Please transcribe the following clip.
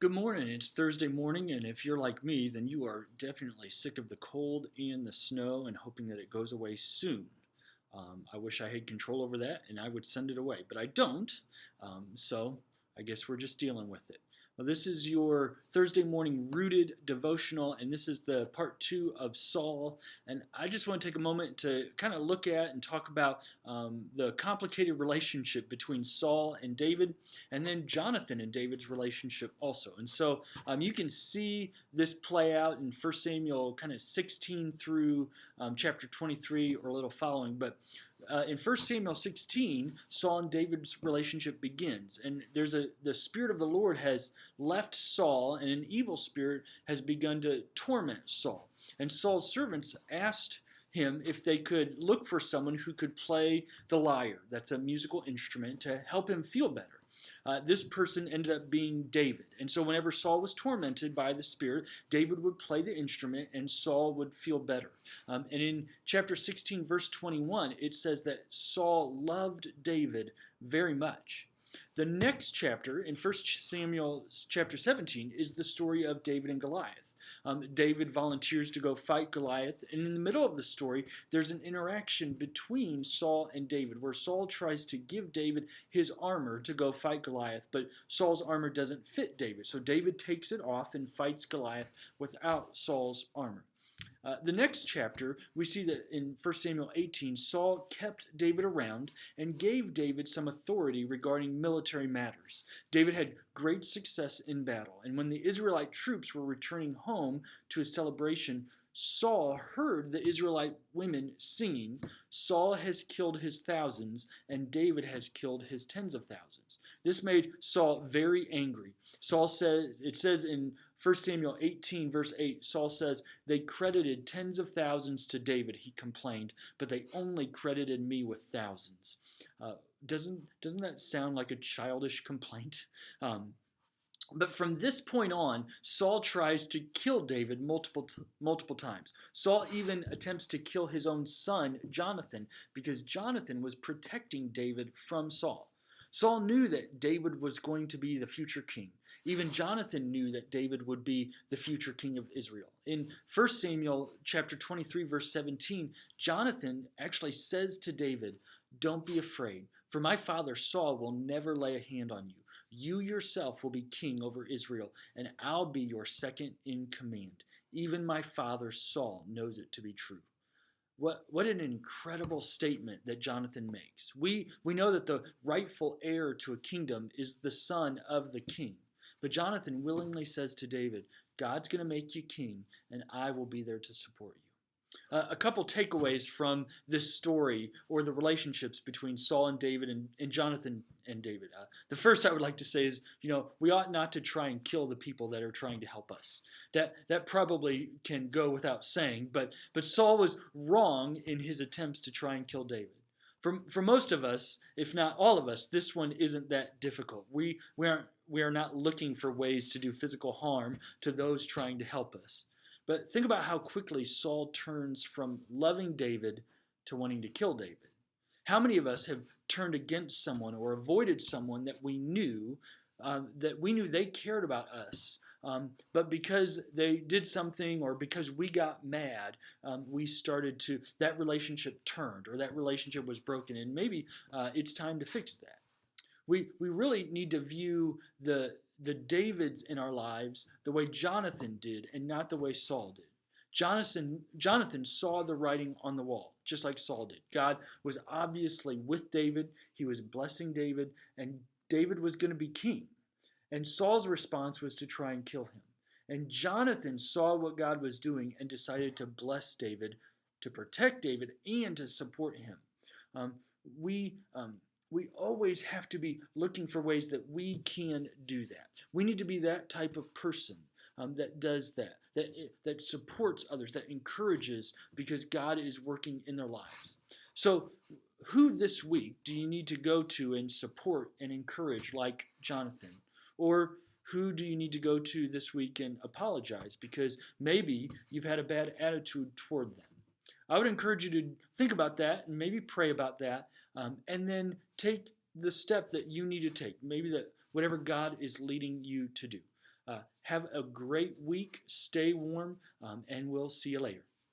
Good morning. It's Thursday morning, and if you're like me, then you are definitely sick of the cold and the snow and hoping that it goes away soon. I wish I had control over that and I would send it away, but I don't. So I guess we're just dealing with it. Well, this is your Thursday morning rooted devotional, and this is the part two of Saul. And I just want to take a moment to kind of look at and talk about the complicated relationship between Saul and David, and then Jonathan and David's relationship also. And so you can see this play out in 1 Samuel kind of 16 through chapter 23 or a little following. But in 1 Samuel 16, Saul and David's relationship begins. And the Spirit of the Lord has left Saul, and an evil spirit has begun to torment Saul. And Saul's servants asked him if they could look for someone who could play the lyre, that's a musical instrument, to help him feel better. This person ended up being David. And so whenever Saul was tormented by the Spirit, David would play the instrument and Saul would feel better. And in chapter 16, verse 21, it says that Saul loved David very much. The next chapter, in 1 Samuel chapter 17, is the story of David and Goliath. David volunteers to go fight Goliath, and in the middle of the story, there's an interaction between Saul and David, where Saul tries to give David his armor to go fight Goliath, but Saul's armor doesn't fit David, so David takes it off and fights Goliath without Saul's armor. The next chapter, we see that in 1 Samuel 18, Saul kept David around and gave David some authority regarding military matters. David had great success in battle, and when the Israelite troops were returning home to a celebration, Saul heard the Israelite women singing, "Saul has killed his thousands, and David has killed his tens of thousands." This made Saul very angry. It says in 1 Samuel 18, verse 8, Saul says, "They credited tens of thousands to David," he complained, "but they only credited me with thousands." Doesn't that sound like a childish complaint? But from this point on, Saul tries to kill David multiple times. Saul even attempts to kill his own son, Jonathan, because Jonathan was protecting David from Saul. Saul knew that David was going to be the future king. Even Jonathan knew that David would be the future king of Israel. In 1 Samuel chapter 23, verse 17, Jonathan actually says to David, "Don't be afraid, for my father Saul will never lay a hand on you. You yourself will be king over Israel, and I'll be your second in command. Even my father Saul knows it to be true." What an incredible statement that Jonathan makes. We know that the rightful heir to a kingdom is the son of the king. But Jonathan willingly says to David, "God's going to make you king, and I will be there to support you." A couple takeaways from this story, or the relationships between Saul and David and Jonathan and David. The first I would like to say is, we ought not to try and kill the people that are trying to help us. That probably can go without saying, but Saul was wrong in his attempts to try and kill David. For most of us, if not all of us, this one isn't that difficult. We are not looking for ways to do physical harm to those trying to help us. But think about how quickly Saul turns from loving David to wanting to kill David. How many of us have turned against someone or avoided someone that we knew they cared about us, but because they did something or because we got mad, that relationship turned, or that relationship was broken, and maybe it's time to fix that. We really need to view the Davids in our lives the way Jonathan did, and not the way Saul did. Jonathan saw the writing on the wall, just like Saul did. God was obviously with David. He was blessing David, and David was going to be king. And Saul's response was to try and kill him. And Jonathan saw what God was doing and decided to bless David, to protect David, and to support him. We always have to be looking for ways that we can do that. We need to be that type of person that does that supports others, that encourages, because God is working in their lives. So who this week do you need to go to and support and encourage like Jonathan? Or who do you need to go to this week and apologize because maybe you've had a bad attitude toward them? I would encourage you to think about that and maybe pray about that, and then take the step that you need to take, maybe that whatever God is leading you to do. Have a great week. Stay warm, and we'll see you later.